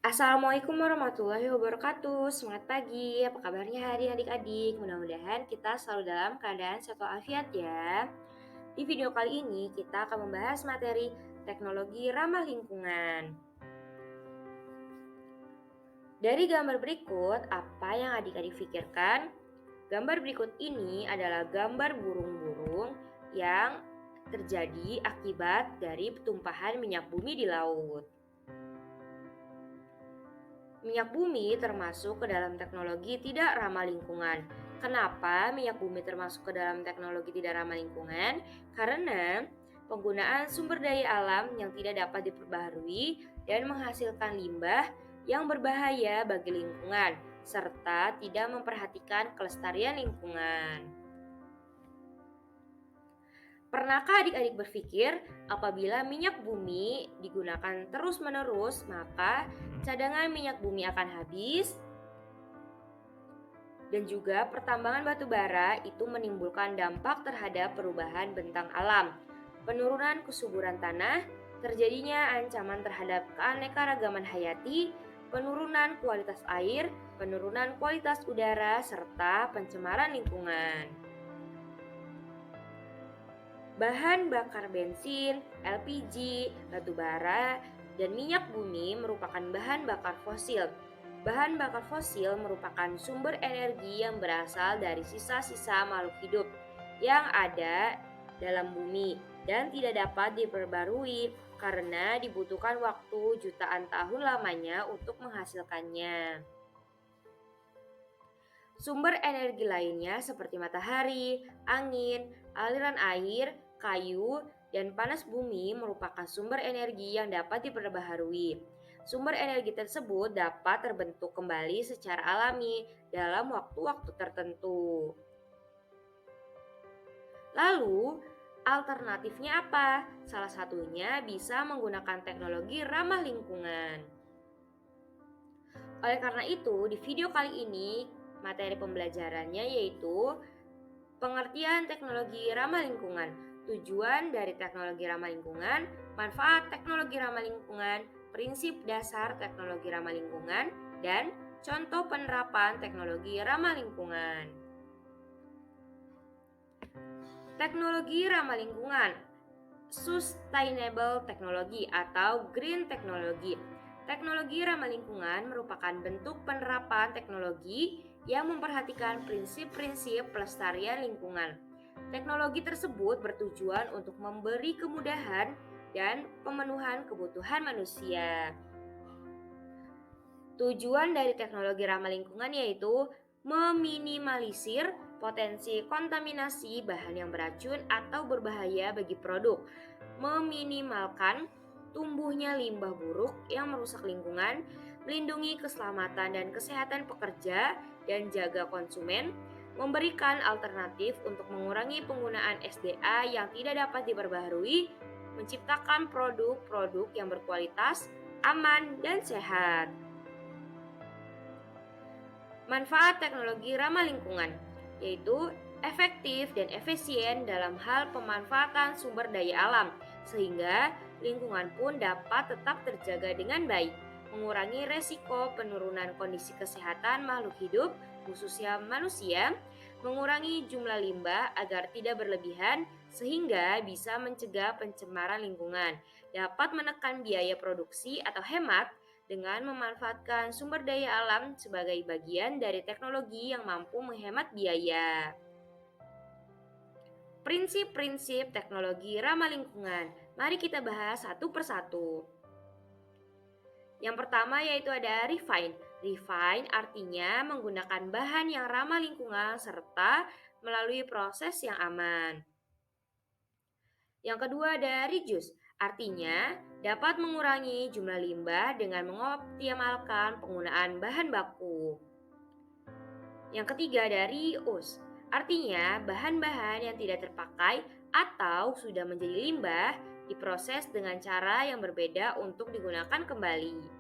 Assalamualaikum warahmatullahi wabarakatuh. Semangat pagi, apa kabarnya hari adik-adik? Mudah-mudahan kita selalu dalam keadaan sehat walafiat ya. Di video kali ini kita akan membahas materi teknologi ramah lingkungan. Dari gambar berikut, apa yang adik-adik pikirkan? Gambar berikut ini adalah gambar burung-burung yang terjadi akibat dari tumpahan minyak bumi di laut. Minyak bumi termasuk ke dalam teknologi tidak ramah lingkungan. Kenapa minyak bumi termasuk ke dalam teknologi tidak ramah lingkungan? Karena penggunaan sumber daya alam yang tidak dapat diperbaharui dan menghasilkan limbah yang berbahaya bagi lingkungan, serta tidak memperhatikan kelestarian lingkungan. Pernahkah adik-adik berpikir apabila minyak bumi digunakan terus-menerus, maka cadangan minyak bumi akan habis? Dan juga pertambangan batu bara itu menimbulkan dampak terhadap perubahan bentang alam, penurunan kesuburan tanah, terjadinya ancaman terhadap keanekaragaman hayati, penurunan kualitas air, penurunan kualitas udara, serta pencemaran lingkungan. Bahan bakar bensin, LPG, batu bara, dan minyak bumi merupakan bahan bakar fosil. Bahan bakar fosil merupakan sumber energi yang berasal dari sisa-sisa makhluk hidup yang ada dalam bumi dan tidak dapat diperbarui karena dibutuhkan waktu jutaan tahun lamanya untuk menghasilkannya. Sumber energi lainnya seperti matahari, angin, aliran air, kayu, dan panas bumi merupakan sumber energi yang dapat diperbaharui. Sumber energi tersebut dapat terbentuk kembali secara alami dalam waktu-waktu tertentu. Lalu, alternatifnya apa? Salah satunya bisa menggunakan teknologi ramah lingkungan. Oleh karena itu, di video kali ini materi pembelajarannya yaitu pengertian teknologi ramah lingkungan, tujuan dari teknologi ramah lingkungan, manfaat teknologi ramah lingkungan, prinsip dasar teknologi ramah lingkungan, dan contoh penerapan teknologi ramah lingkungan. Teknologi ramah lingkungan, sustainable technology atau green technology. Teknologi ramah lingkungan merupakan bentuk penerapan teknologi yang memperhatikan prinsip-prinsip pelestarian lingkungan. Teknologi tersebut bertujuan untuk memberi kemudahan dan pemenuhan kebutuhan manusia. Tujuan dari teknologi ramah lingkungan yaitu meminimalisir potensi kontaminasi bahan yang beracun atau berbahaya bagi produk, meminimalkan tumbuhnya limbah buruk yang merusak lingkungan, melindungi keselamatan dan kesehatan pekerja dan jaga konsumen, memberikan alternatif untuk mengurangi penggunaan SDA yang tidak dapat diperbaharui, menciptakan produk-produk yang berkualitas, aman, dan sehat. Manfaat teknologi ramah lingkungan yaitu efektif dan efisien dalam hal pemanfaatan sumber daya alam sehingga lingkungan pun dapat tetap terjaga dengan baik, mengurangi resiko penurunan kondisi kesehatan makhluk hidup khususnya manusia, mengurangi jumlah limbah agar tidak berlebihan sehingga bisa mencegah pencemaran lingkungan, dapat menekan biaya produksi atau hemat dengan memanfaatkan sumber daya alam sebagai bagian dari teknologi yang mampu menghemat biaya. Prinsip-prinsip teknologi ramah lingkungan. Mari kita bahas satu persatu. Yang pertama yaitu ada refine. Refine artinya menggunakan bahan yang ramah lingkungan serta melalui proses yang aman. Yang kedua ada reduce, artinya dapat mengurangi jumlah limbah dengan mengoptimalkan penggunaan bahan baku. Yang ketiga ada reuse, artinya bahan-bahan yang tidak terpakai atau sudah menjadi limbah diproses dengan cara yang berbeda untuk digunakan kembali.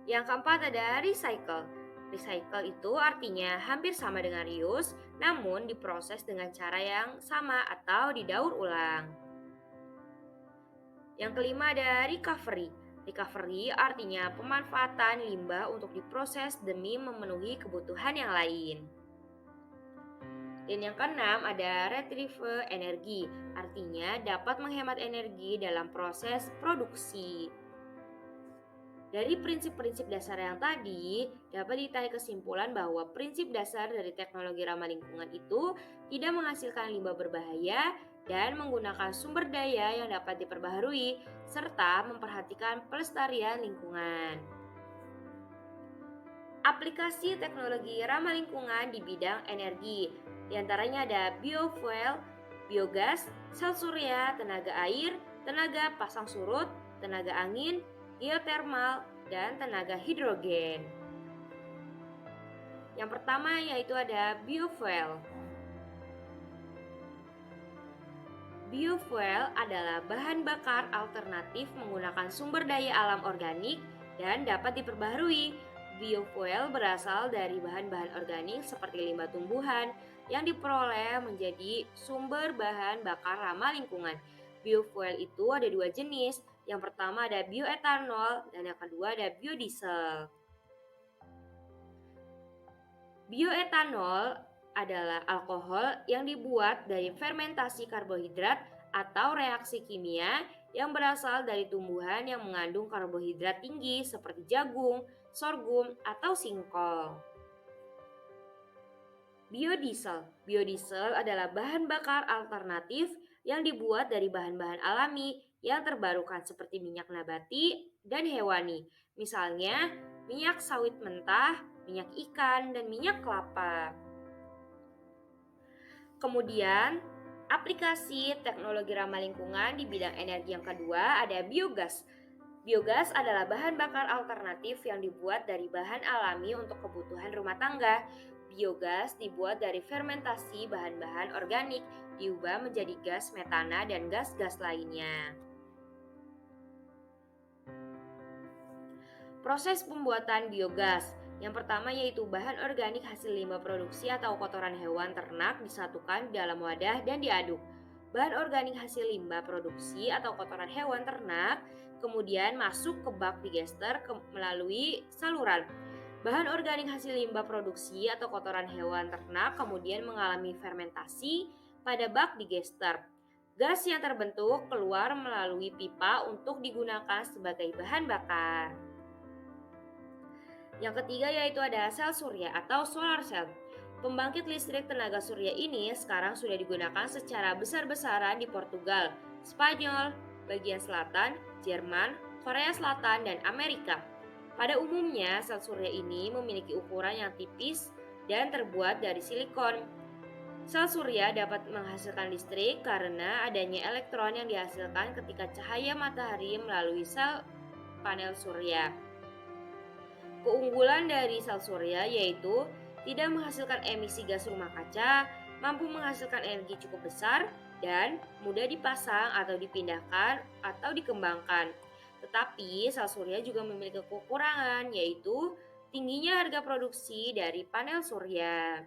Yang keempat ada recycle. Recycle itu artinya hampir sama dengan reuse, namun diproses dengan cara yang sama atau didaur ulang. Yang kelima ada recovery. Recovery artinya pemanfaatan limbah untuk diproses demi memenuhi kebutuhan yang lain. Dan yang keenam ada retrieval energi, artinya dapat menghemat energi dalam proses produksi. Dari prinsip-prinsip dasar yang tadi, dapat ditarik kesimpulan bahwa prinsip dasar dari teknologi ramah lingkungan itu tidak menghasilkan limbah berbahaya dan menggunakan sumber daya yang dapat diperbaharui, serta memperhatikan pelestarian lingkungan. Aplikasi teknologi ramah lingkungan di bidang energi, di antaranya ada biofuel, biogas, sel surya, tenaga air, tenaga pasang surut, tenaga angin, geotermal, dan tenaga hidrogen. Yang pertama yaitu ada biofuel. Biofuel adalah bahan bakar alternatif menggunakan sumber daya alam organik dan dapat diperbaharui. Biofuel berasal dari bahan-bahan organik seperti limbah tumbuhan yang diperoleh menjadi sumber bahan bakar ramah lingkungan. Biofuel itu ada dua jenis. Yang pertama ada bioetanol dan yang kedua ada biodiesel. Bioetanol adalah alkohol yang dibuat dari fermentasi karbohidrat atau reaksi kimia yang berasal dari tumbuhan yang mengandung karbohidrat tinggi seperti jagung, sorghum, atau singkong. Biodiesel adalah bahan bakar alternatif yang dibuat dari bahan-bahan alami yang terbarukan seperti minyak nabati dan hewani. Misalnya, minyak sawit mentah, minyak ikan, dan minyak kelapa. Kemudian, aplikasi teknologi ramah lingkungan di bidang energi yang kedua ada biogas. Biogas adalah bahan bakar alternatif yang dibuat dari bahan alami untuk kebutuhan rumah tangga. Biogas dibuat dari fermentasi bahan-bahan organik, diubah menjadi gas metana dan gas-gas lainnya. Proses pembuatan biogas. Yang pertama yaitu bahan organik hasil limbah produksi atau kotoran hewan ternak disatukan di dalam wadah dan diaduk. Bahan organik hasil limbah produksi atau kotoran hewan ternak kemudian masuk ke bak digester melalui saluran. Bahan organik hasil limbah produksi atau kotoran hewan ternak kemudian mengalami fermentasi pada bak digester. Gas yang terbentuk keluar melalui pipa untuk digunakan sebagai bahan bakar. Yang ketiga yaitu ada sel surya atau solar cell. Pembangkit listrik tenaga surya ini sekarang sudah digunakan secara besar-besaran di Portugal, Spanyol, bagian selatan, Jerman, Korea Selatan, dan Amerika. Pada umumnya, sel surya ini memiliki ukuran yang tipis dan terbuat dari silikon. Sel surya dapat menghasilkan listrik karena adanya elektron yang dihasilkan ketika cahaya matahari melalui sel panel surya. Keunggulan dari sel surya yaitu tidak menghasilkan emisi gas rumah kaca, mampu menghasilkan energi cukup besar, dan mudah dipasang atau dipindahkan atau dikembangkan. Tetapi sel surya juga memiliki kekurangan yaitu tingginya harga produksi dari panel surya.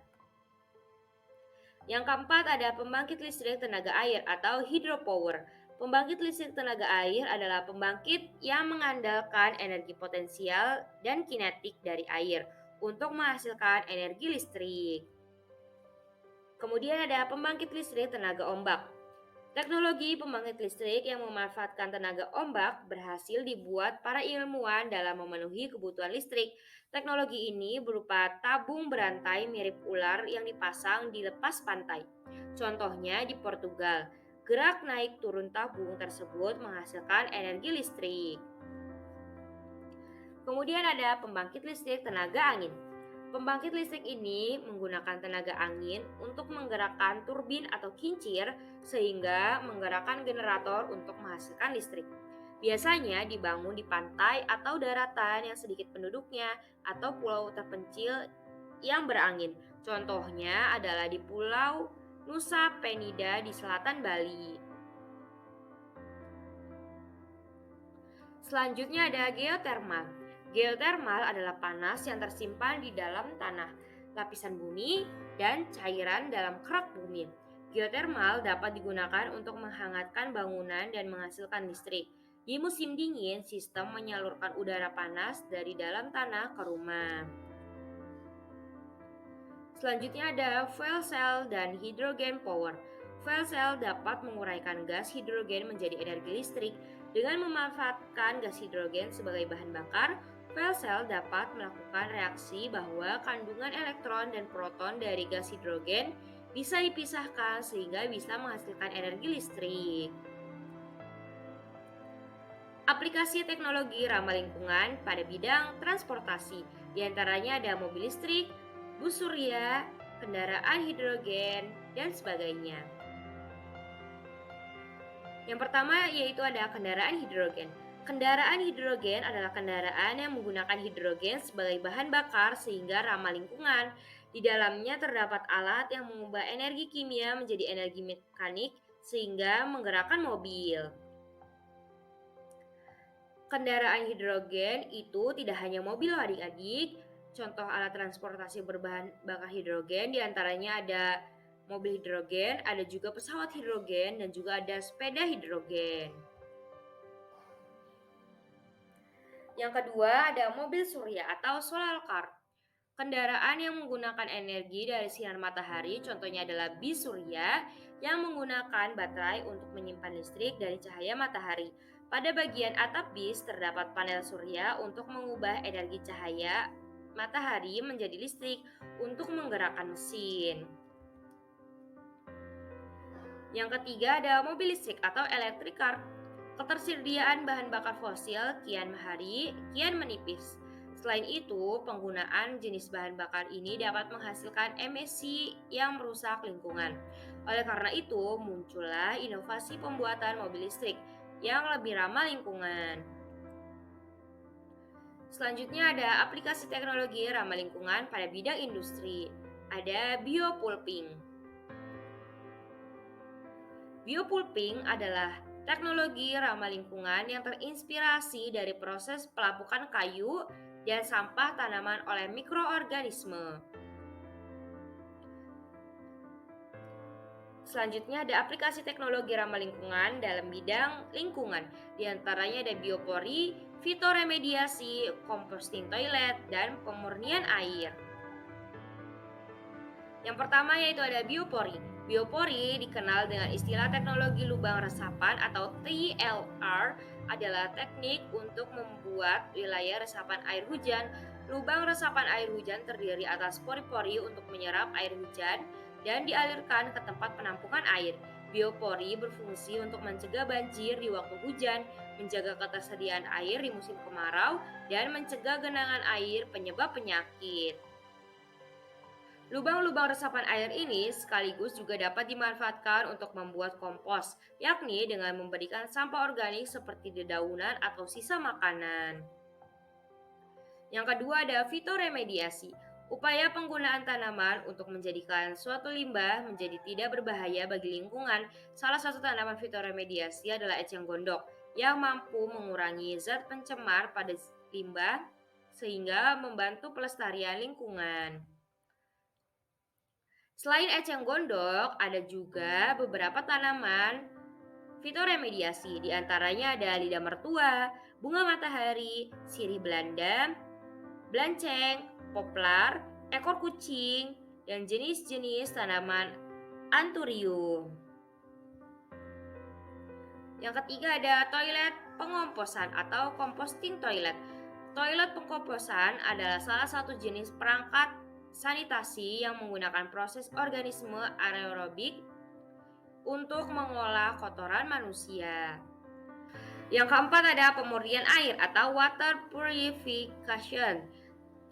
Yang keempat ada pembangkit listrik tenaga air atau hydropower. Pembangkit listrik tenaga air adalah pembangkit yang mengandalkan energi potensial dan kinetik dari air untuk menghasilkan energi listrik. Kemudian ada pembangkit listrik tenaga ombak. Teknologi pembangkit listrik yang memanfaatkan tenaga ombak berhasil dibuat para ilmuwan dalam memenuhi kebutuhan listrik. Teknologi ini berupa tabung berantai mirip ular yang dipasang di lepas pantai. Contohnya di Portugal, gerak naik turun tabung tersebut menghasilkan energi listrik. Kemudian ada pembangkit listrik tenaga angin. Pembangkit listrik ini menggunakan tenaga angin untuk menggerakkan turbin atau kincir sehingga menggerakkan generator untuk menghasilkan listrik. Biasanya dibangun di pantai atau daratan yang sedikit penduduknya atau pulau terpencil yang berangin. Contohnya adalah di Pulau Nusa Penida di selatan Bali. Selanjutnya ada geotermal. Geotermal adalah panas yang tersimpan di dalam tanah, lapisan bumi, dan cairan dalam kerak bumi. Geotermal dapat digunakan untuk menghangatkan bangunan dan menghasilkan listrik. Di musim dingin, sistem menyalurkan udara panas dari dalam tanah ke rumah. Selanjutnya ada fuel cell dan hydrogen power. Fuel cell dapat menguraikan gas hidrogen menjadi energi listrik. Dengan memanfaatkan gas hidrogen sebagai bahan bakar, fuel cell dapat melakukan reaksi bahwa kandungan elektron dan proton dari gas hidrogen bisa dipisahkan sehingga bisa menghasilkan energi listrik. Aplikasi teknologi ramah lingkungan pada bidang transportasi, diantaranya ada mobil listrik, bus surya, kendaraan hidrogen, dan sebagainya. Yang pertama yaitu ada kendaraan hidrogen. Kendaraan hidrogen adalah kendaraan yang menggunakan hidrogen sebagai bahan bakar sehingga ramah lingkungan. Di dalamnya terdapat alat yang mengubah energi kimia menjadi energi mekanik sehingga menggerakkan mobil. Kendaraan hidrogen itu tidak hanya mobil loh adik-adik. Contoh alat transportasi berbahan bakar hidrogen diantaranya ada mobil hidrogen, ada juga pesawat hidrogen, dan juga ada sepeda hidrogen. Yang kedua ada mobil surya atau solar car. Kendaraan yang menggunakan energi dari sinar matahari, contohnya adalah bis surya yang menggunakan baterai untuk menyimpan listrik dari cahaya matahari. Pada bagian atap bis terdapat panel surya untuk mengubah energi cahaya matahari menjadi listrik untuk menggerakkan mesin. Yang ketiga ada mobil listrik atau electric car. Ketersediaan bahan bakar fosil kian hari kian menipis. Selain itu, penggunaan jenis bahan bakar ini dapat menghasilkan emisi yang merusak lingkungan. Oleh karena itu, muncullah inovasi pembuatan mobil listrik yang lebih ramah lingkungan. Selanjutnya ada aplikasi teknologi ramah lingkungan pada bidang industri. Ada biopulping. Biopulping adalah teknologi ramah lingkungan yang terinspirasi dari proses pelapukan kayu dan sampah tanaman oleh mikroorganisme. Selanjutnya ada aplikasi teknologi ramah lingkungan dalam bidang lingkungan. Di antaranya ada biopori, fitoremediasi, composting toilet, dan pemurnian air. Yang pertama yaitu ada biopori. Biopori dikenal dengan istilah teknologi lubang resapan atau TLR adalah teknik untuk membuat wilayah resapan air hujan. Lubang resapan air hujan terdiri atas pori-pori untuk menyerap air hujan dan dialirkan ke tempat penampungan air. Biopori berfungsi untuk mencegah banjir di waktu hujan, menjaga ketersediaan air di musim kemarau, dan mencegah genangan air penyebab penyakit. Lubang-lubang resapan air ini sekaligus juga dapat dimanfaatkan untuk membuat kompos, yakni dengan memberikan sampah organik seperti dedaunan atau sisa makanan. Yang kedua ada fitoremediasi, upaya penggunaan tanaman untuk menjadikan suatu limbah menjadi tidak berbahaya bagi lingkungan. Salah satu tanaman fitoremediasi adalah eceng gondok yang mampu mengurangi zat pencemar pada limbah sehingga membantu pelestarian lingkungan. Selain eceng gondok, ada juga beberapa tanaman fitoremediasi. Di antaranya ada lidah mertua, bunga matahari, sirih Belanda, belanceng, poplar, ekor kucing, dan jenis-jenis tanaman anthurium. Yang ketiga ada toilet pengomposan atau composting toilet. Toilet pengkomposan adalah salah satu jenis perangkat sanitasi yang menggunakan proses organisme anaerobik untuk mengolah kotoran manusia. Yang keempat ada pemurnian air atau water purification.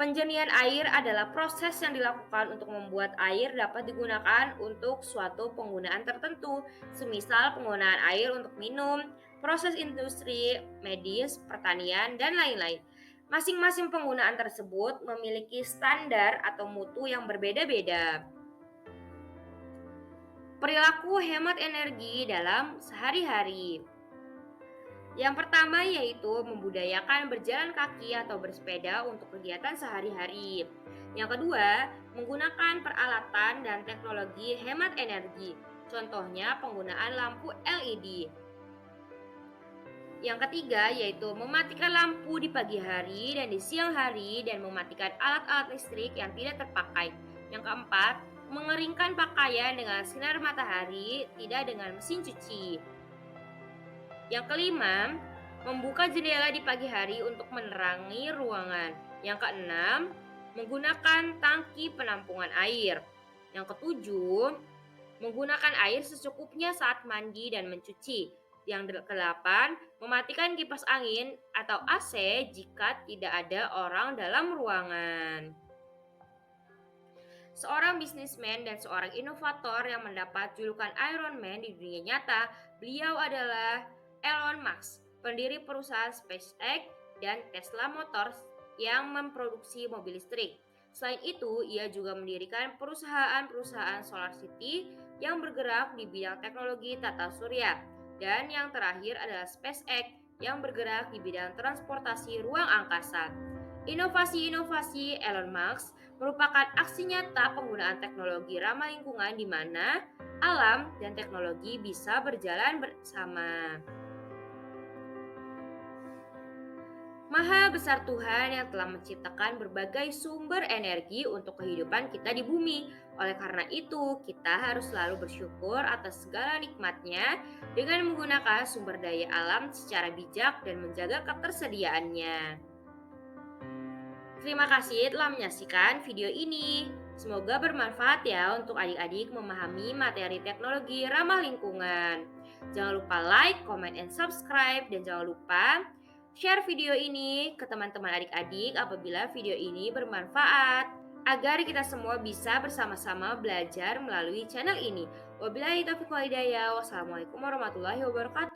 Penjernihan air adalah proses yang dilakukan untuk membuat air dapat digunakan untuk suatu penggunaan tertentu, semisal penggunaan air untuk minum, proses industri, medis, pertanian, dan lain-lain. Masing-masing penggunaan tersebut memiliki standar atau mutu yang berbeda-beda. Perilaku hemat energi dalam sehari-hari. Yang pertama yaitu membudayakan berjalan kaki atau bersepeda untuk kegiatan sehari-hari. Yang kedua, menggunakan peralatan dan teknologi hemat energi. Contohnya penggunaan lampu LED. Yang ketiga yaitu mematikan lampu di pagi hari dan di siang hari dan mematikan alat-alat listrik yang tidak terpakai. Yang keempat, mengeringkan pakaian dengan sinar matahari, tidak dengan mesin cuci. Yang kelima, membuka jendela di pagi hari untuk menerangi ruangan. Yang keenam, menggunakan tangki penampungan air. Yang ketujuh, menggunakan air secukupnya saat mandi dan mencuci. Yang kedelapan, mematikan kipas angin atau AC jika tidak ada orang dalam ruangan. Seorang bisnismen dan seorang inovator yang mendapat julukan Iron Man di dunia nyata, beliau adalah Elon Musk, pendiri perusahaan SpaceX dan Tesla Motors yang memproduksi mobil listrik. Selain itu, ia juga mendirikan perusahaan-perusahaan Solar City yang bergerak di bidang teknologi tata surya. Dan yang terakhir adalah SpaceX yang bergerak di bidang transportasi ruang angkasa. Inovasi-inovasi Elon Musk merupakan aksi nyata penggunaan teknologi ramah lingkungan di mana alam dan teknologi bisa berjalan bersama. Maha besar Tuhan yang telah menciptakan berbagai sumber energi untuk kehidupan kita di bumi. Oleh karena itu, kita harus selalu bersyukur atas segala nikmatnya dengan menggunakan sumber daya alam secara bijak dan menjaga ketersediaannya. Terima kasih telah menyaksikan video ini. Semoga bermanfaat ya untuk adik-adik memahami materi teknologi ramah lingkungan. Jangan lupa like, comment, and subscribe. Dan jangan lupa share video ini ke teman-teman adik-adik apabila video ini bermanfaat, agar kita semua bisa bersama-sama belajar melalui channel ini. Wabillahi taufiq wal hidayah. Wassalamualaikum warahmatullahi wabarakatuh.